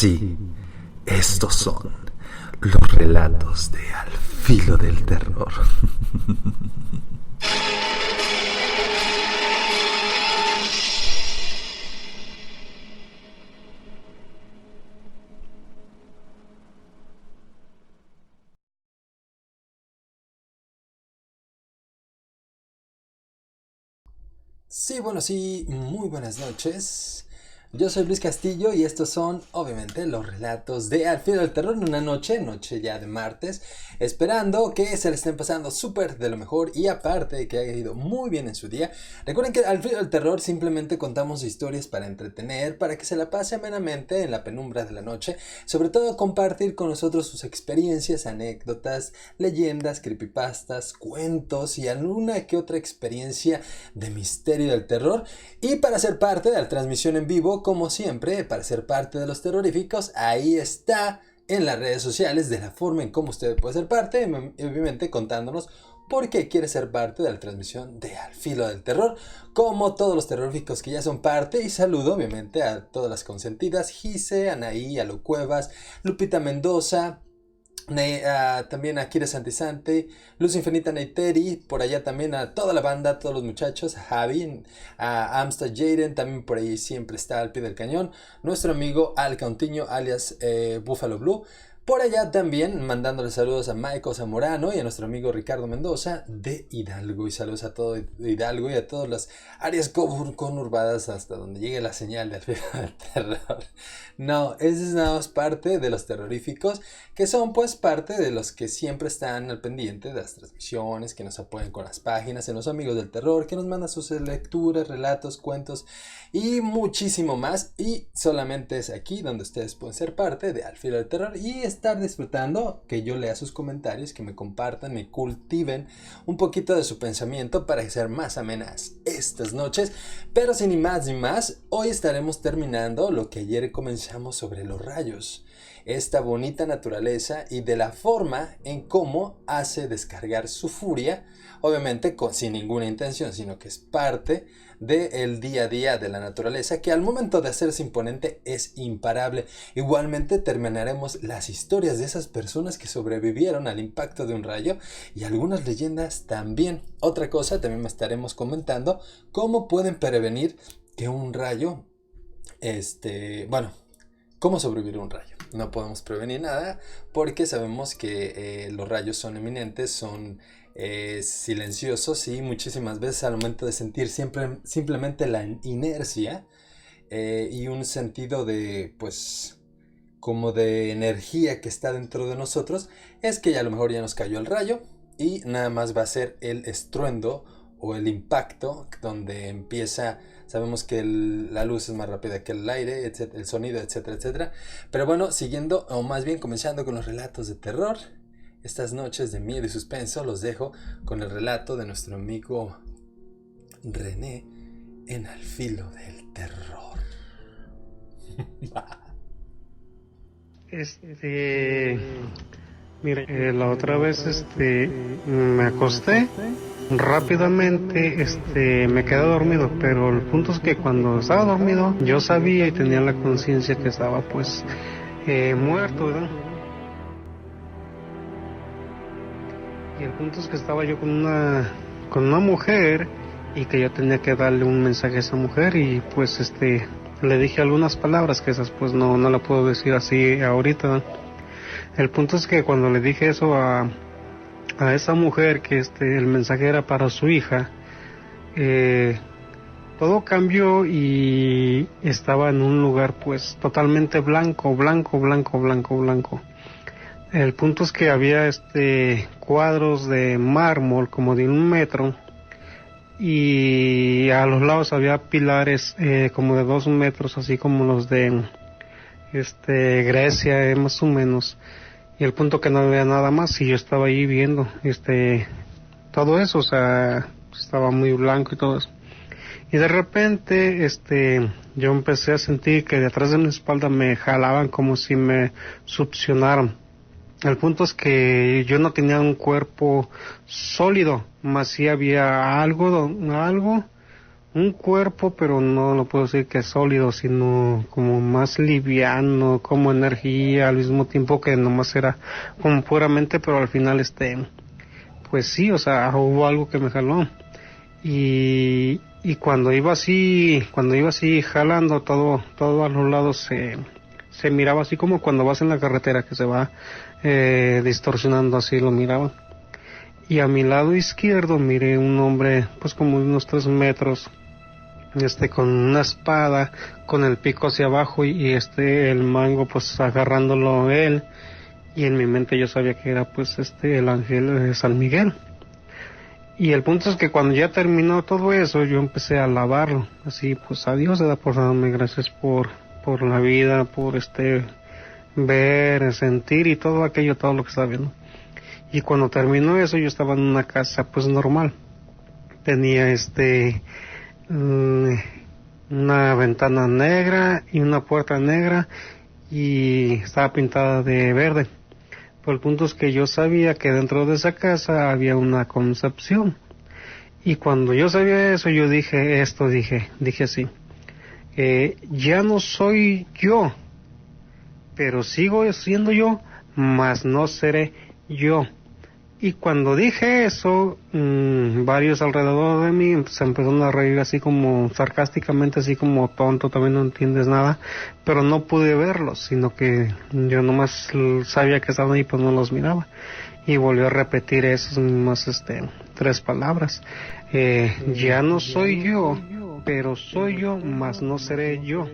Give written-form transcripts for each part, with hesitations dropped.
Sí, estos son los relatos de Al Filo del Terror. Sí, bueno, sí, muy buenas noches. Yo soy Luis Castillo y estos son, obviamente, los relatos de Al Filo del Terror en una noche ya de martes, esperando que se le estén pasando súper de lo mejor y aparte de que haya ido muy bien en su día. Recuerden que Al Filo del Terror simplemente contamos historias para entretener, para que se la pase amenamente en la penumbra de la noche, sobre todo compartir con nosotros sus experiencias, anécdotas, leyendas, creepypastas, cuentos y alguna que otra experiencia de misterio del terror. Y para ser parte de la transmisión en vivo, como siempre, para ser parte de los terroríficos, ahí está en las redes sociales de la forma en cómo usted puede ser parte, obviamente contándonos por qué quiere ser parte de la transmisión de Al Filo del Terror, como todos los terroríficos que ya son parte. Y saludo obviamente a todas las consentidas: Gise, Anaí, Alo Cuevas, Lupita Mendoza, también a Kira Santisante, Luz Infinita Neiteri, por allá también a toda la banda, a todos los muchachos, a Javi, a Amstad Jaden, también por ahí siempre está al pie del cañón, nuestro amigo Al Cauntiño alias Buffalo Blue. Por allá también mandándole saludos a Maiko Zamorano y a nuestro amigo Ricardo Mendoza de Hidalgo. Y saludos a todo Hidalgo y a todas las áreas conurbadas hasta donde llegue la señal del terror. No, esa es nada más parte de los terroríficos, que son pues parte de los que siempre están al pendiente de las transmisiones, que nos apoyan con las páginas, en los amigos del terror, que nos mandan sus lecturas, relatos, cuentos y muchísimo más. Y solamente es aquí donde ustedes pueden ser parte de Al Filo del Terror y estar disfrutando, que yo lea sus comentarios, que me compartan, me cultiven un poquito de su pensamiento para hacer más amenas estas noches. Pero sin ni más ni más, hoy estaremos terminando lo que ayer comenzamos sobre los rayos, esta bonita naturaleza y de la forma en cómo hace descargar su furia, obviamente sin ninguna intención, sino que es parte del día a día de la naturaleza, que al momento de hacerse imponente es imparable. Igualmente terminaremos las historias de esas personas que sobrevivieron al impacto de un rayo y algunas leyendas también. Otra cosa, también me estaremos comentando cómo pueden prevenir que un rayo, cómo sobrevivir a un rayo. No podemos prevenir nada porque sabemos que los rayos son eminentes, son silenciosos y muchísimas veces al momento de sentir simplemente la inercia y un sentido de pues como de energía que está dentro de nosotros, es que ya a lo mejor ya nos cayó el rayo y nada más va a ser el estruendo o el impacto donde empieza. Sabemos que la luz es más rápida que el aire, etcétera, el sonido, etcétera, etcétera. Pero bueno, siguiendo, o más bien comenzando con los relatos de terror, estas noches de miedo y suspenso, los dejo con el relato de nuestro amigo René en Al Filo del Terror. Mire, la otra vez, me acosté rápidamente, me quedé dormido, pero el punto es que cuando estaba dormido, yo sabía y tenía la conciencia que estaba, pues, muerto, ¿verdad? Y el punto es que estaba yo con una mujer y que yo tenía que darle un mensaje a esa mujer y, pues, le dije algunas palabras que esas, pues, no la puedo decir así ahorita, ¿verdad? El punto es que cuando le dije eso a esa mujer, que el mensaje era para su hija, todo cambió y estaba en un lugar pues totalmente blanco, blanco, blanco, blanco, blanco. El punto es que había cuadros de mármol como de 1 metro y a los lados había pilares como de 2 metros, así como los de Grecia, más o menos. Y el punto que no había nada más y yo estaba ahí viendo todo eso, o sea, estaba muy blanco y todo eso. Y de repente yo empecé a sentir que detrás de mi espalda me jalaban como si me succionaran. El punto es que yo no tenía un cuerpo sólido, más si había algo un cuerpo, pero no lo puedo decir que es sólido, sino como más liviano, como energía, al mismo tiempo que nomás era como puramente, pero al final pues sí, o sea, hubo algo que me jaló. Y cuando iba así jalando todo a los lados se miraba así como cuando vas en la carretera que se va distorsionando, así lo miraba. Y a mi lado izquierdo miré un hombre pues como unos 3 metros, con una espada, con el pico hacia abajo y el mango pues agarrándolo él, y en mi mente yo sabía que era pues el ángel de San Miguel. Y el punto es que cuando ya terminó todo eso, yo empecé a alabarlo, así pues a Dios, por darme gracias por la vida, por ver, sentir y todo aquello, todo lo que estaba viendo. Y cuando terminó eso, yo estaba en una casa pues normal. Tenía una ventana negra y una puerta negra y estaba pintada de verde. Pero el punto es que yo sabía que dentro de esa casa había una concepción. Y cuando yo sabía eso, yo dije así, ya no soy yo, pero sigo siendo yo, mas no seré yo. Y cuando dije eso, varios alrededor de mí se empezaron a reír así como sarcásticamente, así como tonto, también no entiendes nada, pero no pude verlos, sino que yo nomás sabía que estaban ahí, pues no los miraba. Y volvió a repetir esas mismas 3 palabras. Ya no soy yo, pero soy yo, mas no seré yo.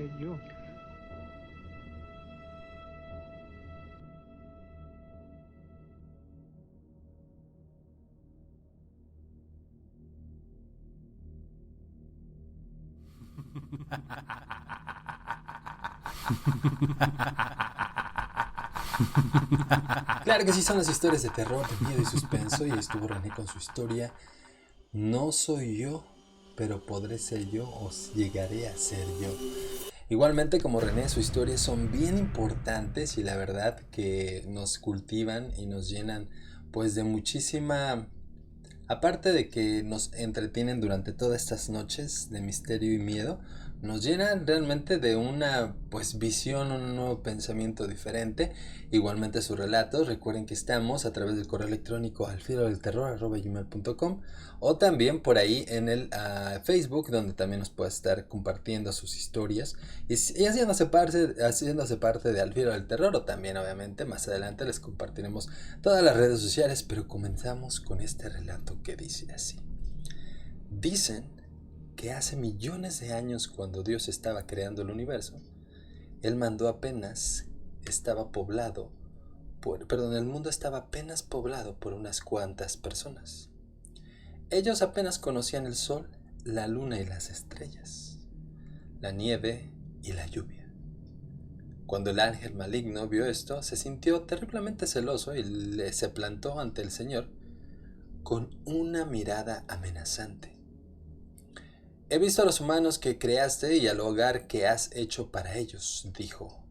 Claro que sí, son las historias de terror, de miedo y suspenso. Y estuvo René con su historia No soy yo, pero podré ser yo o llegaré a ser yo. Igualmente como René, sus historias son bien importantes y la verdad que nos cultivan y nos llenan pues de muchísima... Aparte de que nos entretienen durante todas estas noches de misterio y miedo, nos llenan realmente de una pues visión, un nuevo pensamiento diferente. Igualmente sus relatos, recuerden que estamos a través del correo electrónico alfilodelterror@gmail.com o también por ahí en el Facebook, donde también nos puede estar compartiendo sus historias y haciéndose parte de Al Filo del Terror, o también obviamente más adelante les compartiremos todas las redes sociales. Pero comenzamos con este relato que dice así. Dicen que hace millones de años, cuando Dios estaba creando el universo, el mundo apenas estaba poblado por unas cuantas personas. Ellos apenas conocían el sol, la luna y las estrellas, la nieve y la lluvia. Cuando el ángel maligno vio esto, se sintió terriblemente celoso y se plantó ante el Señor con una mirada amenazante. He visto a los humanos que creaste y al hogar que has hecho para ellos, dijo.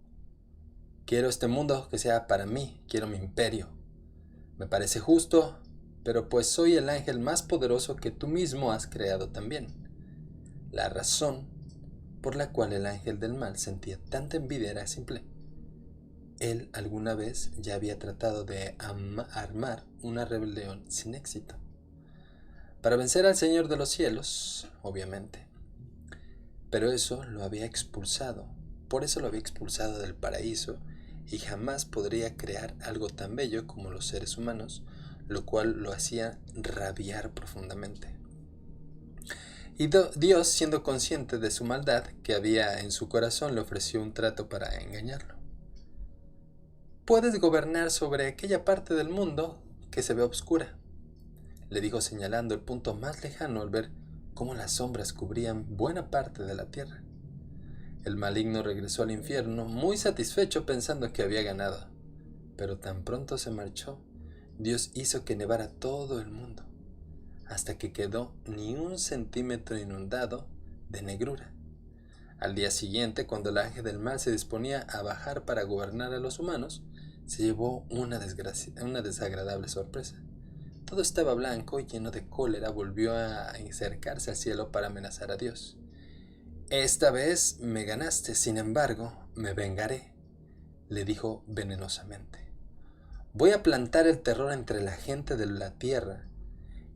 Quiero este mundo que sea para mí, quiero mi imperio. Me parece justo, pero pues soy el ángel más poderoso que tú mismo has creado también. La razón por la cual el ángel del mal sentía tanta envidia era simple. Él alguna vez ya había tratado de armar una rebelión sin éxito, para vencer al Señor de los cielos, obviamente. Pero por eso lo había expulsado del paraíso, y jamás podría crear algo tan bello como los seres humanos, lo cual lo hacía rabiar profundamente. Y Dios, siendo consciente de su maldad que había en su corazón, le ofreció un trato para engañarlo. Puedes gobernar sobre aquella parte del mundo que se ve oscura, le dijo, señalando el punto más lejano al ver cómo las sombras cubrían buena parte de la tierra. El maligno regresó al infierno muy satisfecho, pensando que había ganado. Pero tan pronto se marchó, Dios hizo que nevara todo el mundo, hasta que quedó ni un centímetro inundado de negrura. Al día siguiente, cuando el ángel del mal se disponía a bajar para gobernar a los humanos, se llevó una desagradable sorpresa. todo estaba blanco y lleno de cólera, volvió a acercarse al cielo para amenazar a Dios. Esta vez me ganaste, sin embargo, me vengaré, le dijo venenosamente. Voy a plantar el terror entre la gente de la tierra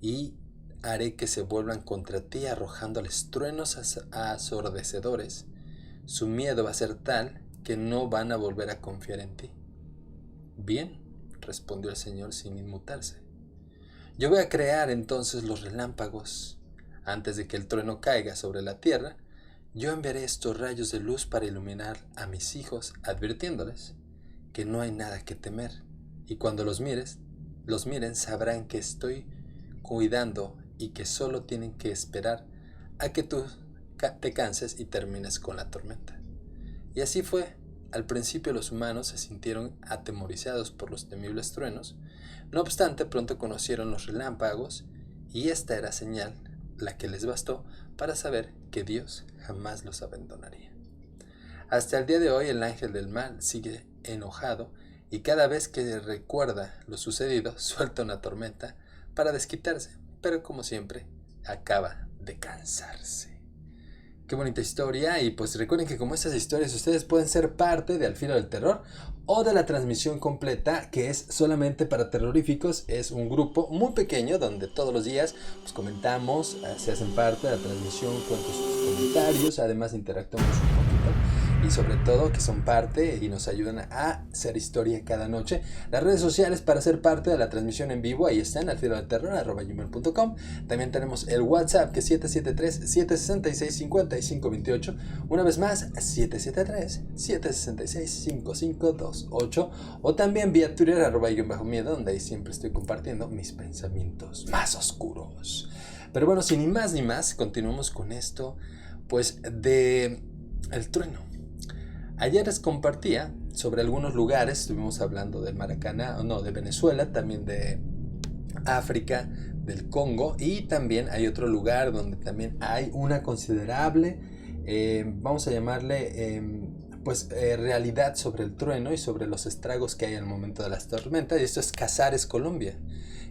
y haré que se vuelvan contra ti arrojándoles truenos asordecedores. Su miedo va a ser tal que no van a volver a confiar en ti. Bien, respondió el Señor sin inmutarse. Yo voy a crear entonces los relámpagos. Antes de que el trueno caiga sobre la tierra, yo enviaré estos rayos de luz para iluminar a mis hijos, advirtiéndoles que no hay nada que temer. Y cuando los miren, sabrán que estoy cuidando y que solo tienen que esperar a que tú te canses y termines con la tormenta. Y así fue. Al principio los humanos se sintieron atemorizados por los temibles truenos. No obstante, pronto conocieron los relámpagos y esta era señal, la que les bastó para saber que Dios jamás los abandonaría. Hasta el día de hoy el ángel del mal sigue enojado y cada vez que recuerda lo sucedido suelta una tormenta para desquitarse, pero como siempre acaba de cansarse. Qué bonita historia, y pues recuerden que como estas historias ustedes pueden ser parte de Al Filo del Terror o de la transmisión completa, que es solamente para terroríficos. Es un grupo muy pequeño donde todos los días pues comentamos, se hacen parte de la transmisión, cuentan sus comentarios, además interactuamos un poquito y sobre todo que son parte y nos ayudan a hacer historia cada noche. Las redes sociales para ser parte de la transmisión en vivo, ahí están, alfilodelterror@gmail.com. También tenemos el WhatsApp, que es 773-766-5528. Una vez más, 773-766-5528. O también vía Twitter, @miedo, donde ahí siempre estoy compartiendo mis pensamientos más oscuros. Pero bueno, sin más ni más, continuamos con esto, pues, de el trueno. Ayer les compartía sobre algunos lugares, estuvimos hablando del Maracaná, de Venezuela, también de África, del Congo, y también hay otro lugar donde también hay una considerable, vamos a llamarle, realidad sobre el trueno y sobre los estragos que hay al momento de las tormentas, y esto es Casares, Colombia,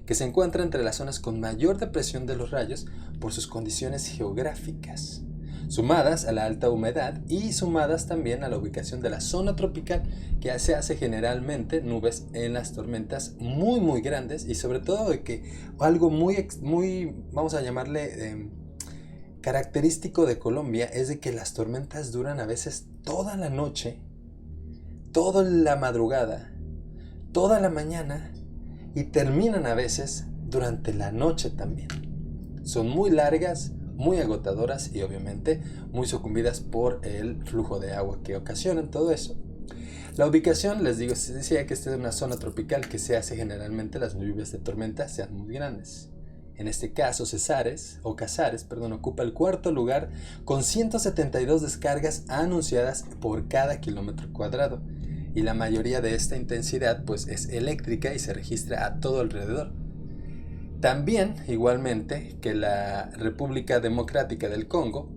que se encuentra entre las zonas con mayor depresión de los rayos por sus condiciones geográficas, sumadas a la alta humedad y sumadas también a la ubicación de la zona tropical, que se hace generalmente nubes en las tormentas muy muy grandes, y sobre todo de que algo muy vamos a llamarle característico de Colombia es de que las tormentas duran a veces toda la noche, toda la madrugada, toda la mañana, y terminan a veces durante la noche también. Son muy largas, muy agotadoras y obviamente muy sucumbidas por el flujo de agua que ocasionan todo eso. La ubicación, les digo, se decía que esta es una zona tropical que se hace generalmente las lluvias de tormenta sean muy grandes. En este caso, Casares, ocupa el cuarto lugar con 172 descargas anunciadas por cada kilómetro cuadrado, y la mayoría de esta intensidad pues es eléctrica y se registra a todo alrededor. También, igualmente, que la República Democrática del Congo,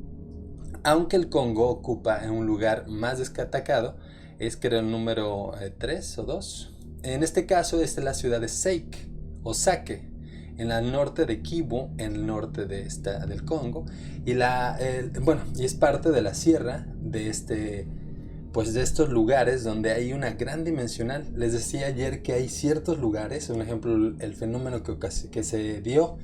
aunque el Congo ocupa en un lugar más destacado, es creo el número 3 o 2. En este caso, esta es la ciudad de Sake, en el norte de Kivu, en el norte del Congo, y es parte de la sierra de de estos lugares donde hay una gran dimensional. Les decía ayer que hay ciertos lugares, un ejemplo, el fenómeno que se dio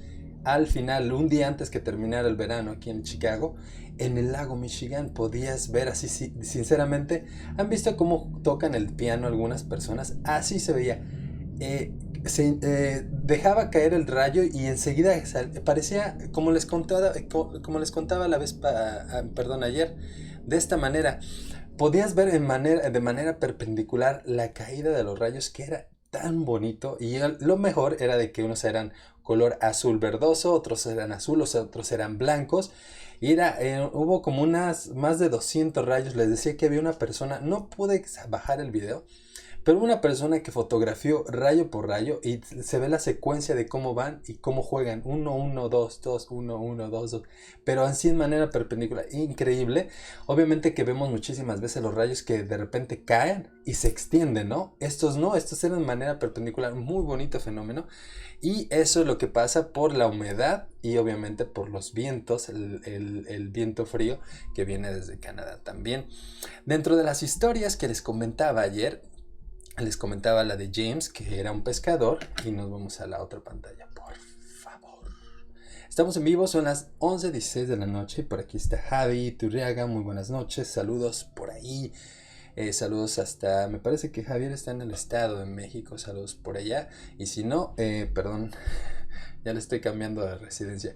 al final, un día antes que terminara el verano aquí en Chicago, en el lago Michigan, podías ver así, sinceramente, ¿han visto cómo tocan el piano algunas personas? Así se veía. Dejaba caer el rayo y enseguida parecía, como les contaba ayer, de esta manera. Podías ver de manera perpendicular la caída de los rayos, que era tan bonito, y lo mejor era de que unos eran color azul verdoso, otros eran azules, otros eran blancos, y hubo como más de 200 rayos. Les decía que había una persona, no pude bajar el video, pero una persona que fotografió rayo por rayo y se ve la secuencia de cómo van y cómo juegan 1, 1, 2, 2, 1, 1, 2, 2, pero así en manera perpendicular, increíble. Obviamente que vemos muchísimas veces los rayos que de repente caen y se extienden, ¿no? Estos no, estos eran de manera perpendicular, muy bonito fenómeno. Y eso es lo que pasa por la humedad y obviamente por los vientos, el viento frío que viene desde Canadá también. Dentro de las historias que les comentaba ayer, les comentaba la de James, que era un pescador, y nos vamos a la otra pantalla, por favor. Estamos en vivo, son las 11:16 de la noche, por aquí está Javi Turriaga, muy buenas noches, saludos por ahí. Saludos hasta, me parece que Javier está en el Estado de México, saludos por allá, y si no, perdón, ya le estoy cambiando de residencia.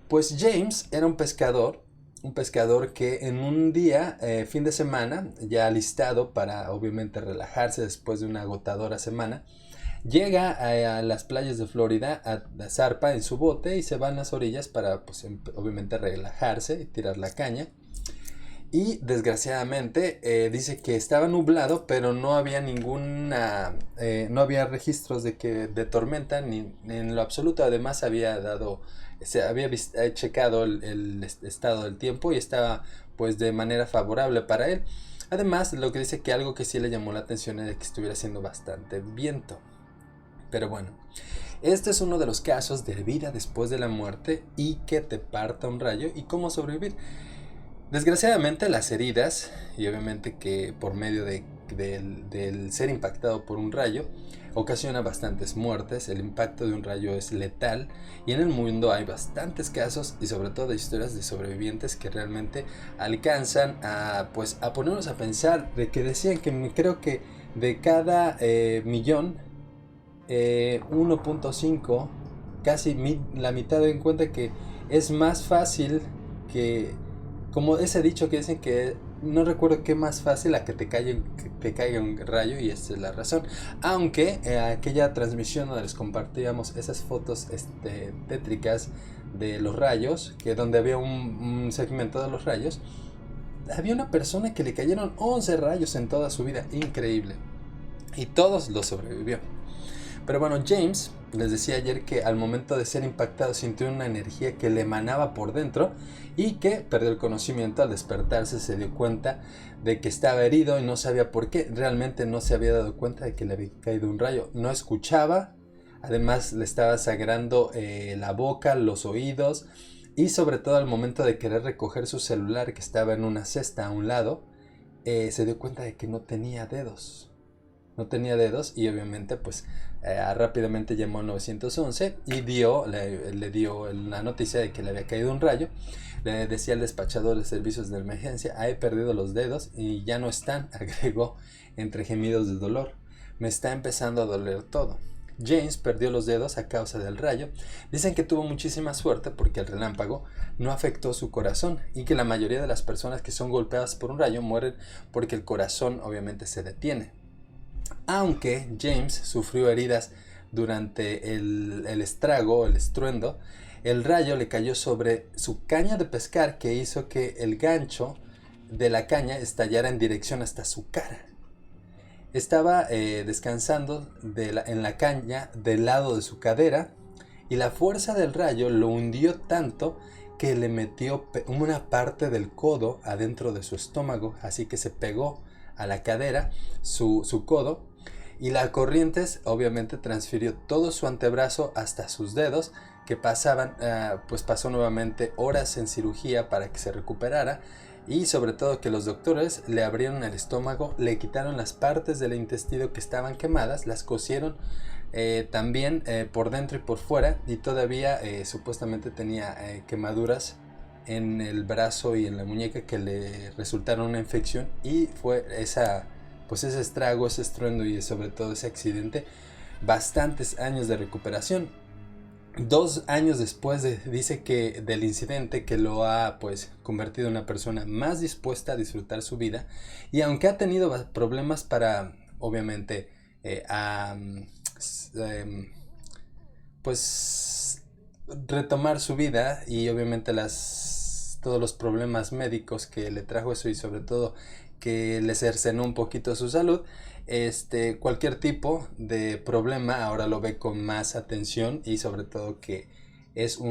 Pues James era un pescador que en un día, fin de semana, ya alistado para obviamente relajarse después de una agotadora semana, llega a las playas de Florida, zarpa en su bote y se va a las orillas para pues, obviamente relajarse y tirar la caña. Y desgraciadamente dice que estaba nublado, pero no había no había registros de tormenta ni en lo absoluto. Además se había checado el estado del tiempo y estaba pues de manera favorable para él. Además, lo que dice que algo que sí le llamó la atención era que estuviera haciendo bastante viento. Pero bueno, este es uno de los casos de vida después de la muerte y que te parta un rayo y cómo sobrevivir. Desgraciadamente las heridas, y obviamente que por medio del ser impactado por un rayo, ocasiona bastantes muertes. El impacto de un rayo es letal y en el mundo hay bastantes casos y sobre todo historias de sobrevivientes que realmente alcanzan a ponernos a pensar, de que decían que creo que de cada millón, 1.5, casi la mitad, den cuenta que es más fácil que... Como ese dicho que dicen que no recuerdo qué más fácil a que te caiga un rayo, y esa es la razón. Aunque aquella transmisión donde les compartíamos esas fotos tétricas de los rayos, que donde había un segmento de los rayos, había una persona que le cayeron 11 rayos en toda su vida, increíble. Y todos lo sobrevivió. Pero bueno, James, les decía ayer que al momento de ser impactado sintió una energía que le emanaba por dentro y que perdió el conocimiento. Al despertarse se dio cuenta de que estaba herido y no sabía por qué. Realmente no se había dado cuenta de que le había caído un rayo. No escuchaba, además le estaba sangrando la boca, los oídos, y sobre todo al momento de querer recoger su celular que estaba en una cesta a un lado, se dio cuenta de que no tenía dedos. No tenía dedos y obviamente pues rápidamente llamó al 911 y le dio la noticia de que le había caído un rayo. Le decía al despachador de servicios de emergencia: he perdido los dedos y ya no están, agregó entre gemidos de dolor. Me está empezando a doler todo. James perdió los dedos a causa del rayo. Dicen que tuvo muchísima suerte porque el relámpago no afectó su corazón y que la mayoría de las personas que son golpeadas por un rayo mueren porque el corazón obviamente se detiene. Aunque James sufrió heridas durante el estruendo, el rayo le cayó sobre su caña de pescar, que hizo que el gancho de la caña estallara en dirección hasta su cara. Estaba descansando en la caña del lado de su cadera y la fuerza del rayo lo hundió tanto que le metió una parte del codo adentro de su estómago, así que se pegó a la cadera su codo, y la corriente obviamente transfirió todo su antebrazo hasta sus dedos, que pasó nuevamente horas en cirugía para que se recuperara, y sobre todo que los doctores le abrieron el estómago, le quitaron las partes del intestino que estaban quemadas, las cosieron también por dentro y por fuera, y todavía supuestamente tenía quemaduras en el brazo y en la muñeca que le resultaron una infección, y fue ese estrago, ese estruendo y sobre todo ese accidente, bastantes años de recuperación. 2 años después dice que del incidente, que lo ha convertido en una persona más dispuesta a disfrutar su vida, y aunque ha tenido problemas para obviamente retomar su vida, y obviamente todos los problemas médicos que le trajo eso, y sobre todo que le cercenó un poquito su salud, cualquier tipo de problema ahora lo ve con más atención y sobre todo que es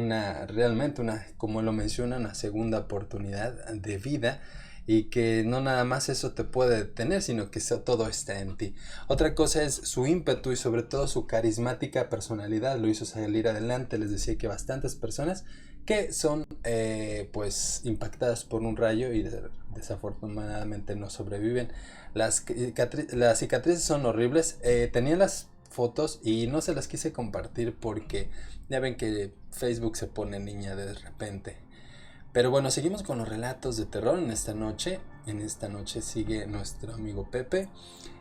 realmente como lo menciona, una segunda oportunidad de vida y que no nada más eso te puede detener, sino que todo está en ti. Otra cosa es su ímpetu y sobre todo su carismática personalidad, lo hizo salir adelante. Les decía que bastantes personas que son pues impactadas por un rayo y desafortunadamente no sobreviven. Las cicatrices son horribles. Tenía las fotos y no se las quise compartir porque ya ven que Facebook se pone niña de repente. Pero bueno, seguimos con los relatos de terror en esta noche. En esta noche sigue nuestro amigo Pepe.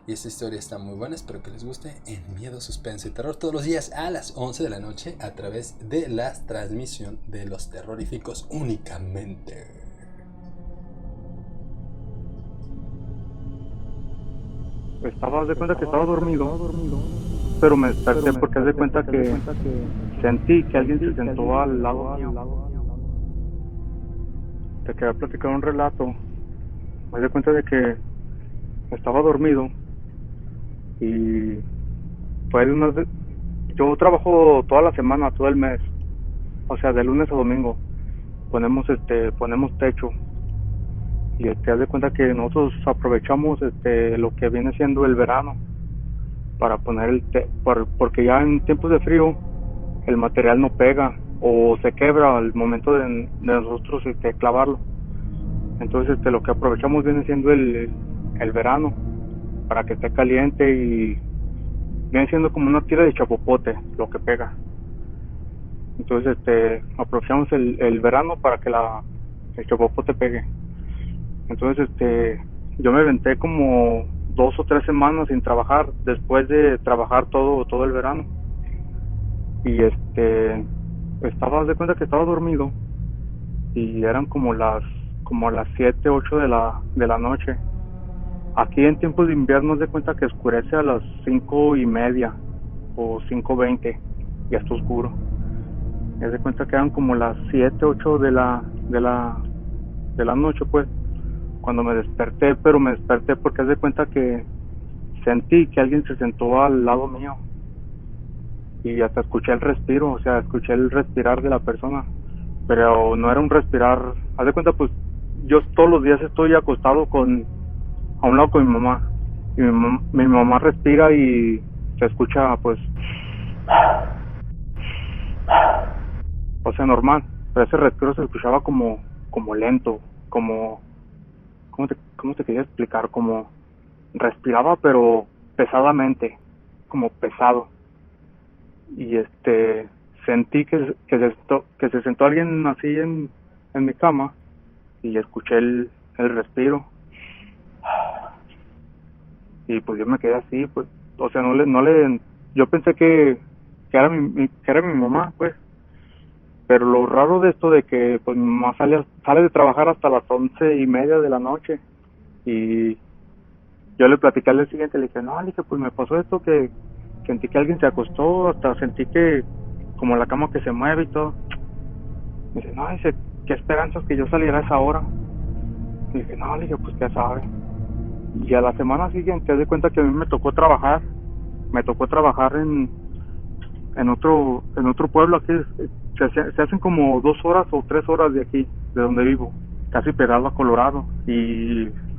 Y esta historia está muy buena, espero que les guste. En Miedo, Suspenso y Terror, todos los días a las 11 de la noche a través de la transmisión de Los Terroríficos únicamente. Haz de cuenta que estaba dormido, pero me desperté porque haz de cuenta que sentí que alguien se sentó al lado mío. Te quería platicar un relato. Me di cuenta de que estaba dormido y fue yo trabajo toda la semana, todo el mes, o sea, de lunes a domingo. Ponemos techo y haz de cuenta que nosotros aprovechamos lo que viene siendo el verano para poner porque ya en tiempos de frío el material no pega o se quebra al momento de nosotros clavarlo. Entonces lo que aprovechamos viene siendo el verano para que esté caliente y viene siendo como una tira de chapopote lo que pega. Entonces aprovechamos el verano para que el chapopote pegue. Entonces yo me aventé como 2 o 3 semanas sin trabajar después de trabajar todo el verano. Y haz de cuenta que estaba dormido y eran como las 7, 8 de la noche. Aquí en tiempos de invierno haz de cuenta que oscurece a las 5:30 o 5:20, ya está oscuro. Y haz de cuenta que eran como las 7, 8 de la noche, pues, cuando me desperté, pero me desperté porque haz de cuenta que sentí que alguien se sentó al lado mío y hasta escuché el respiro, o sea, escuché el respirar de la persona, pero no era un respirar. Haz de cuenta, pues, yo todos los días estoy acostado a un lado con mi mamá y mi mamá respira y se escucha, pues, o sea, normal, pero ese respiro se escuchaba como lento, ¿cómo te quería explicar? Como respiraba pero pesadamente, como pesado. Y sentí que se sentó alguien así en mi cama y escuché el respiro. Y pues yo me quedé así, pues, o sea, yo pensé que era mi mamá, pues. Pero lo raro de esto de que pues mi mamá sale de trabajar hasta las 11:30 de la noche y yo le platicé al día siguiente, le dije, pues me pasó esto, que sentí que alguien se acostó, hasta sentí que como la cama que se mueve y todo. Me dice, qué esperanzas que yo saliera a esa hora. Y dije, pues ya sabe. Y a la semana siguiente, haz de cuenta que a mí me tocó trabajar en otro pueblo aquí. Se hacen como 2 horas o 3 horas de aquí, de donde vivo, casi pegado a Colorado,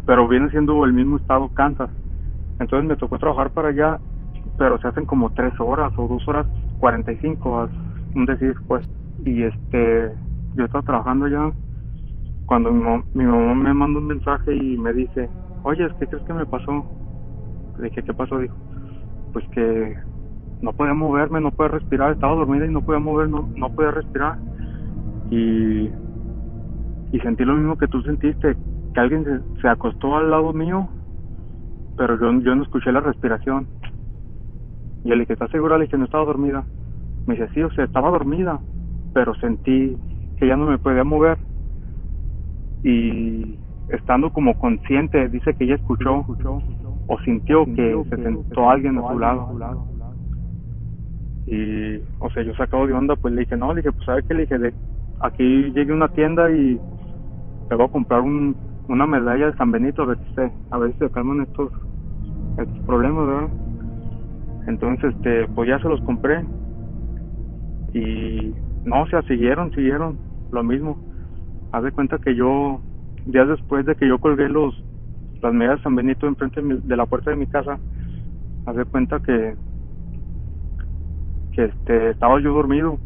pero viene siendo el mismo estado, Kansas. Entonces me tocó trabajar para allá, pero se hacen como 3 horas o 2 horas 45, un decir, pues. Y yo estaba trabajando allá cuando mi mamá me manda un mensaje y me dice, oye, ¿qué crees que me pasó? Le dije, ¿qué pasó? Dijo, pues que no podía moverme, no podía respirar, estaba dormida y no podía mover, no podía respirar. Y sentí lo mismo que tú sentiste, que alguien se acostó al lado mío, pero yo no escuché la respiración. Y yo le dije, ¿estás segura? Le dije, no estaba dormida. Me dice, sí, o sea, estaba dormida, pero sentí que ya no me podía mover. Y estando como consciente, dice que ella escuchó o sintió que se sentó alguien a su lado. Y, o sea, yo sacado de onda, pues le dije, pues ¿sabes qué? Le dije, aquí llegué a una tienda y te voy a comprar un una medalla de San Benito, a ver si se calman estos problemas, ¿verdad? Entonces, pues ya se los compré. Y no, o sea, siguieron lo mismo. Haz de cuenta que yo, días después de que yo colgué las medallas de San Benito enfrente de la puerta de mi casa, haz de cuenta que estaba yo dormido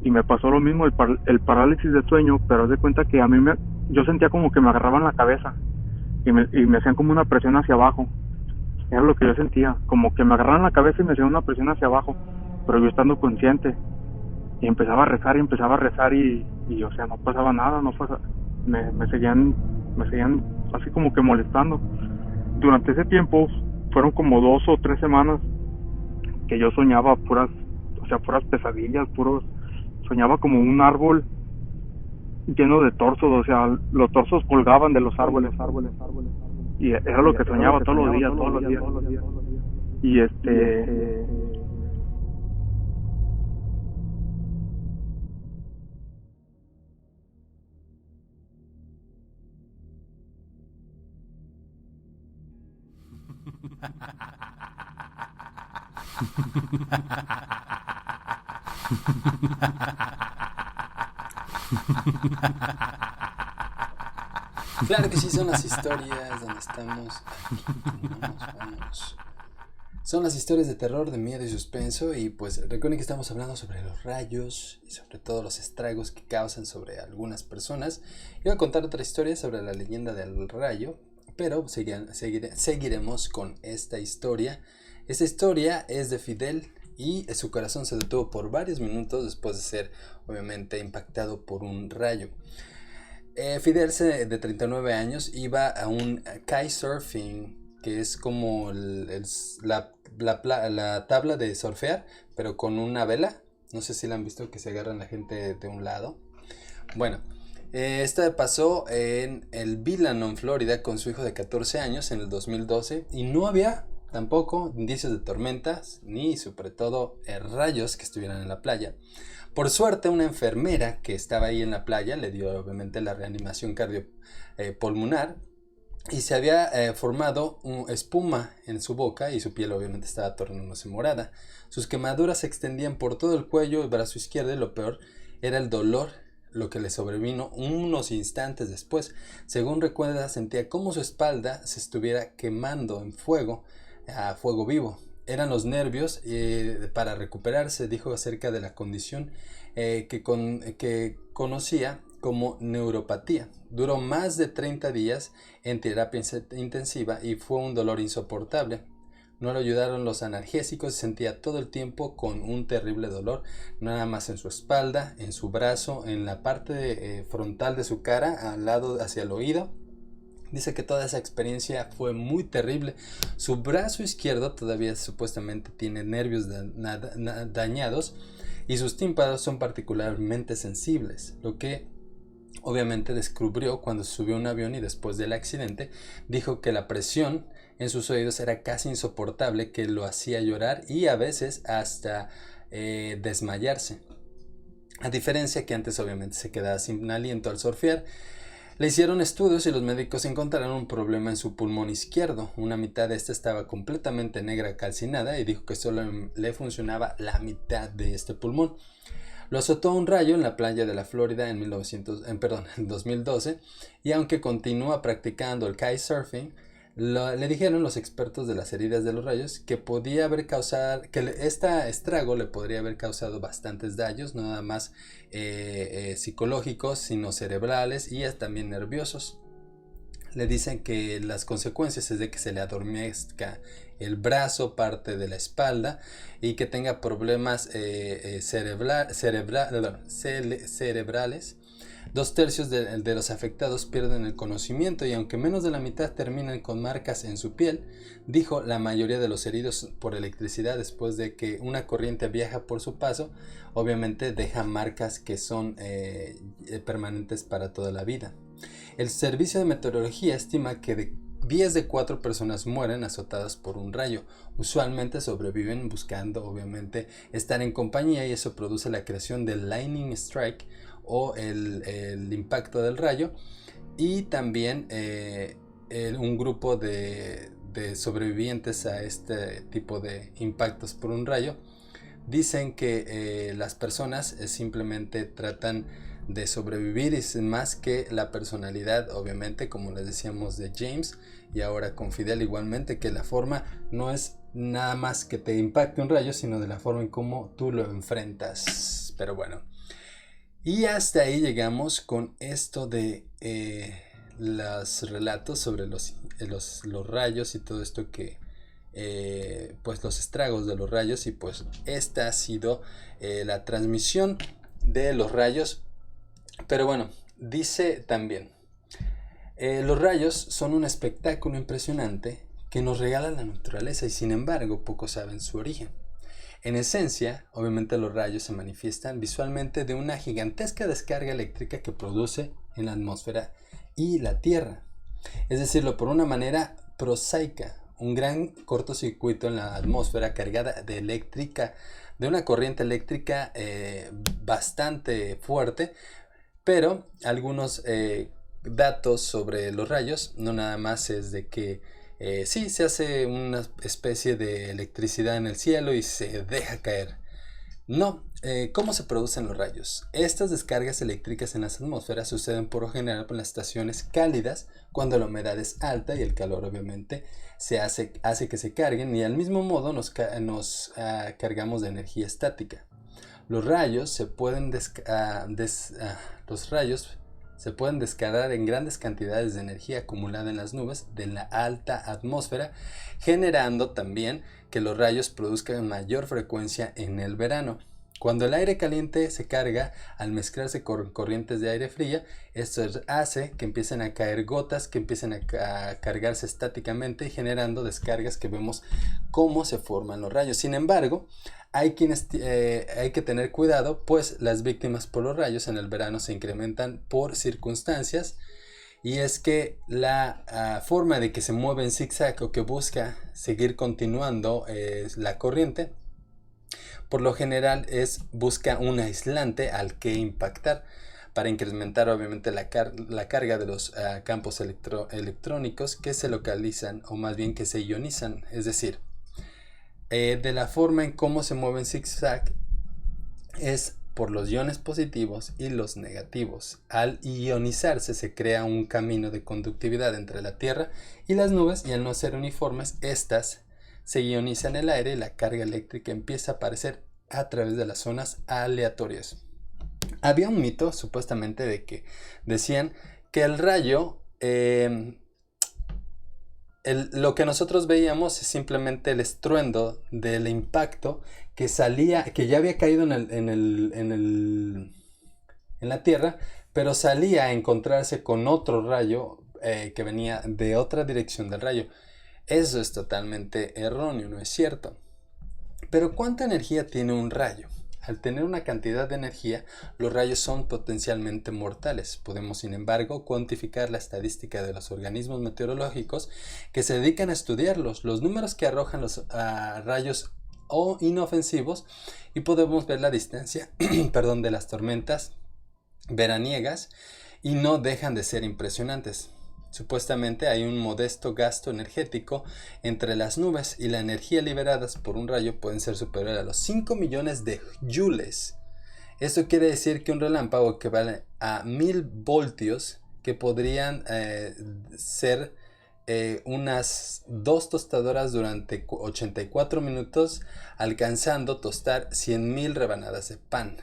y me pasó lo mismo, el parálisis de sueño, pero haz de cuenta que yo sentía como que me agarraban la cabeza y me hacían como una presión hacia abajo. Era lo que yo sentía, como que me agarraban la cabeza y me hacían una presión hacia abajo, pero yo estando consciente. Y empezaba a rezar y o sea, no pasaba nada, me seguían así como que molestando. Durante ese tiempo fueron como 2 o 3 semanas que yo soñaba puras pesadillas, soñaba como un árbol lleno de torsos, o sea, los torsos colgaban de los árboles, y era lo que soñaba todos los días. Y Claro que sí, son las historias donde estamos. Vamos. Son las historias de terror, de miedo y suspenso. Y pues recuerden que estamos hablando sobre los rayos y sobre todo los estragos que causan sobre algunas personas. Iba a contar otra historia sobre la leyenda del rayo, pero seguiremos con esta historia. Esta historia es de Fidel y su corazón se detuvo por varios minutos después de ser obviamente impactado por un rayo. Fidel, de 39 años, iba a un kitesurfing, que es como la tabla de surfear, pero con una vela. No sé si la han visto, que se agarran la gente de un lado. Bueno, esta pasó en el Villanon, Florida, con su hijo de 14 años en el 2012, y no había tampoco indicios de tormentas, ni sobre todo rayos que estuvieran en la playa. Por suerte, una enfermera que estaba ahí en la playa le dio obviamente la reanimación cardiopulmonar y se había formado espuma en su boca y su piel obviamente estaba tornándose morada. Sus quemaduras se extendían por todo el cuello y brazo izquierdo y lo peor era el dolor, lo que le sobrevino unos instantes después. Según recuerda, sentía como su espalda se estuviera quemando en fuego, a fuego vivo. Eran los nervios. Para recuperarse, dijo acerca de la condición que conocía como neuropatía. Duró más de 30 días en terapia intensiva y fue un dolor insoportable. No le ayudaron los analgésicos, se sentía todo el tiempo con un terrible dolor, nada más en su espalda, en su brazo, en la parte frontal de su cara, al lado hacia el oído. Dice que toda esa experiencia fue muy terrible. Su brazo izquierdo todavía supuestamente tiene nervios dañados y sus tímpanos son particularmente sensibles, lo que obviamente descubrió cuando subió a un avión y después del accidente. Dijo que la presión en sus oídos era casi insoportable, que lo hacía llorar y a veces hasta desmayarse. A diferencia que antes obviamente se quedaba sin aliento al surfear. Le hicieron estudios y los médicos encontraron un problema en su pulmón izquierdo. Una mitad de este estaba completamente negra, calcinada, y dijo que solo le funcionaba la mitad de este pulmón. Lo azotó un rayo en la playa de la Florida en 2012, y aunque continúa practicando el kitesurfing, le dijeron los expertos de las heridas de los rayos que este estrago le podría haber causado bastantes daños, no nada más psicológicos, sino cerebrales y también nerviosos. Le dicen que las consecuencias es de que se le adormezca el brazo, parte de la espalda, y que tenga problemas cerebrales. 2/3 de los afectados pierden el conocimiento y aunque menos de la mitad terminan con marcas en su piel, dijo. La mayoría de los heridos por electricidad, después de que una corriente viaja por su paso, obviamente deja marcas que son permanentes para toda la vida. El servicio de meteorología estima que de 10 de 4 personas mueren azotadas por un rayo. Usualmente sobreviven buscando obviamente estar en compañía, y eso produce la creación del lightning strike o el impacto del rayo, y también un grupo de sobrevivientes a este tipo de impactos por un rayo dicen que las personas simplemente tratan de sobrevivir, y es más que la personalidad, obviamente, como les decíamos, de James, y ahora con Fidel igualmente, que la forma no es nada más que te impacte un rayo, sino de la forma en cómo tú lo enfrentas. Pero bueno, y hasta ahí llegamos con esto de los relatos sobre los rayos y todo esto que pues los estragos de los rayos. Y pues esta ha sido la transmisión de los rayos. Pero bueno, dice también, los rayos son un espectáculo impresionante que nos regala la naturaleza, y sin embargo pocos saben su origen. En esencia, obviamente los rayos se manifiestan visualmente de una gigantesca descarga eléctrica que produce en la atmósfera y la Tierra. Es decirlo, por una manera prosaica, un gran cortocircuito en la atmósfera cargada de una corriente eléctrica bastante fuerte. Pero algunos datos sobre los rayos, no nada más es de que sí, se hace una especie de electricidad en el cielo y se deja caer. No, ¿cómo se producen los rayos? Estas descargas eléctricas en las atmósferas suceden por lo general en las estaciones cálidas, cuando la humedad es alta y el calor obviamente hace que se carguen, y al mismo modo nos cargamos de energía estática. Los rayos se pueden descargar en grandes cantidades de energía acumulada en las nubes de la alta atmósfera, generando también que los rayos produzcan mayor frecuencia en el verano. Cuando el aire caliente se carga al mezclarse con corrientes de aire fría, esto hace que empiecen a caer gotas que empiecen a cargarse estáticamente, y generando descargas que vemos cómo se forman los rayos. Sin embargo, hay que tener cuidado, pues las víctimas por los rayos en el verano se incrementan por circunstancias, y es que la forma de que se mueve en zigzag, o que busca seguir continuando la corriente, por lo general busca un aislante al que impactar, para incrementar obviamente la carga de los campos electrónicos que se localizan, o más bien que se ionizan. Es decir, de la forma en cómo se mueve en zigzag es por los iones positivos y los negativos. Al ionizarse se crea un camino de conductividad entre la Tierra y las nubes, y al no ser uniformes, estas se ioniza en el aire, y la carga eléctrica empieza a aparecer a través de las zonas aleatorias. Había un mito supuestamente de que decían que el rayo, lo que nosotros veíamos es simplemente el estruendo del impacto que ya había caído en la Tierra, pero salía a encontrarse con otro rayo que venía de otra dirección del rayo. Eso es totalmente erróneo, no es cierto. Pero ¿cuánta energía tiene un rayo? Al tener una cantidad de energía, los rayos son potencialmente mortales. Podemos, sin embargo, cuantificar la estadística de los organismos meteorológicos que se dedican a estudiarlos, los números que arrojan los rayos inofensivos, y podemos ver la distancia de las tormentas veraniegas, y no dejan de ser impresionantes. Supuestamente hay un modesto gasto energético entre las nubes, y la energía liberada por un rayo pueden ser superior a los 5 millones de joules. Esto quiere decir que un relámpago equivale a 1000 voltios, que podrían ser unas 2 tostadoras durante 84 minutos, alcanzando tostar 100,000 rebanadas de pan.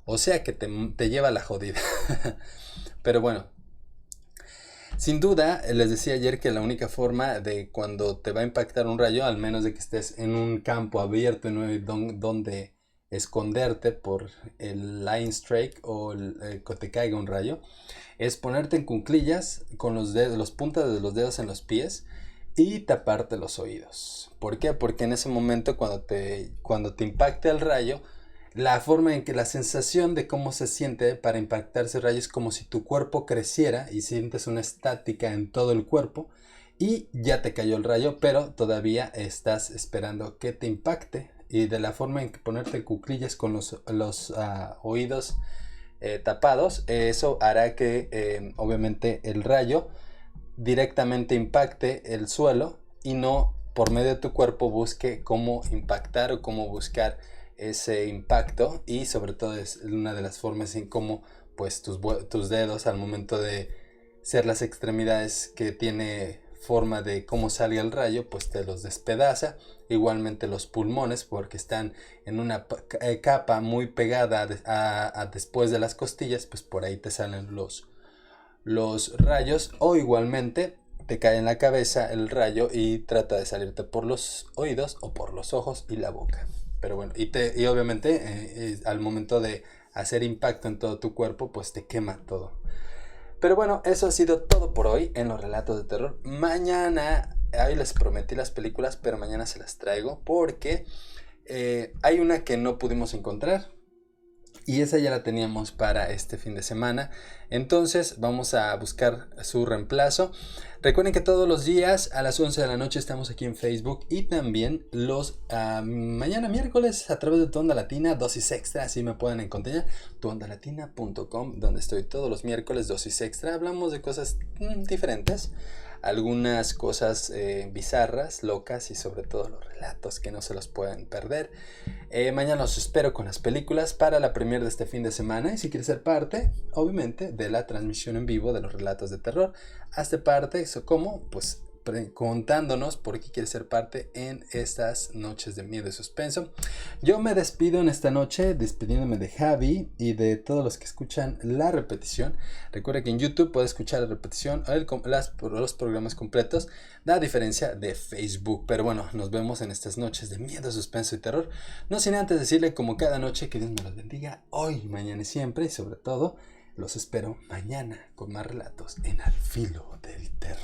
O sea que te lleva la jodida. Pero bueno, sin duda, les decía ayer que la única forma de cuando te va a impactar un rayo, al menos de que estés en un campo abierto y no hay donde esconderte por el line strike o que te caiga un rayo, es ponerte en cuclillas con los puntas de los dedos en los pies y taparte los oídos. ¿Por qué? Porque en ese momento, cuando te impacte el rayo, la forma en que la sensación de cómo se siente para impactarse el rayo es como si tu cuerpo creciera y sientes una estática en todo el cuerpo, y ya te cayó el rayo, pero todavía estás esperando que te impacte. Y de la forma en que ponerte en cuclillas con los oídos tapados, eso hará que obviamente el rayo directamente impacte el suelo y no por medio de tu cuerpo busque cómo impactar o cómo buscar ese impacto, y sobre todo es una de las formas en cómo pues tus dedos al momento de ser las extremidades que tiene forma de cómo salga el rayo, pues te los despedaza. Igualmente los pulmones, porque están en una capa muy pegada a después de las costillas, pues por ahí te salen los rayos, o igualmente te cae en la cabeza el rayo y trata de salirte por los oídos o por los ojos y la boca. Pero bueno, y obviamente al momento de hacer impacto en todo tu cuerpo, pues te quema todo. Pero bueno, eso ha sido todo por hoy en los relatos de terror. Mañana, hoy les prometí las películas, pero mañana se las traigo porque hay una que no pudimos encontrar. Y esa ya la teníamos para este fin de semana. Entonces vamos a buscar su reemplazo. Recuerden que todos los días a las 11 de la noche estamos aquí en Facebook. Y también mañana miércoles a través de Tu Onda Latina, Dosis Extra. Así me pueden encontrar. tuondalatina.com, donde estoy todos los miércoles, Dosis Extra. Hablamos de cosas diferentes. Algunas cosas bizarras, locas, y sobre todo los relatos que no se los pueden perder. Mañana los espero con las películas para la premier de este fin de semana. Y si quieres ser parte, obviamente, de la transmisión en vivo de los relatos de terror, hazte parte, eso como, pues, contándonos por qué quieres ser parte en estas noches de miedo y suspenso. Yo me despido en esta noche, despidiéndome de Javi y de todos los que escuchan la repetición. Recuerda que en YouTube puedes escuchar la repetición o los programas completos, a diferencia de Facebook. Pero bueno, nos vemos en estas noches de miedo, suspenso y terror. No sin antes decirle, como cada noche, que Dios me los bendiga hoy, mañana y siempre. Y sobre todo, los espero mañana con más relatos en Al Filo del Terror.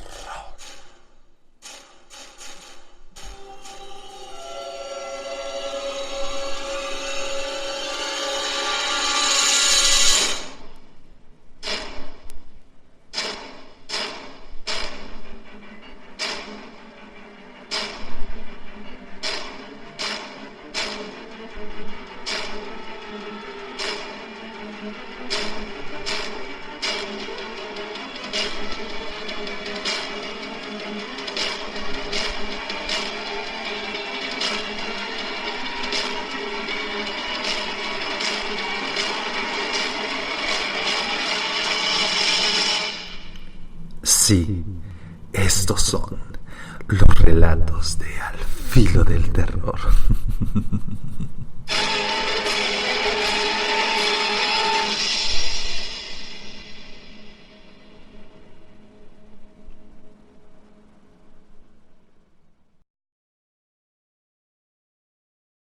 Sí, estos son los relatos de Al Filo del Terror.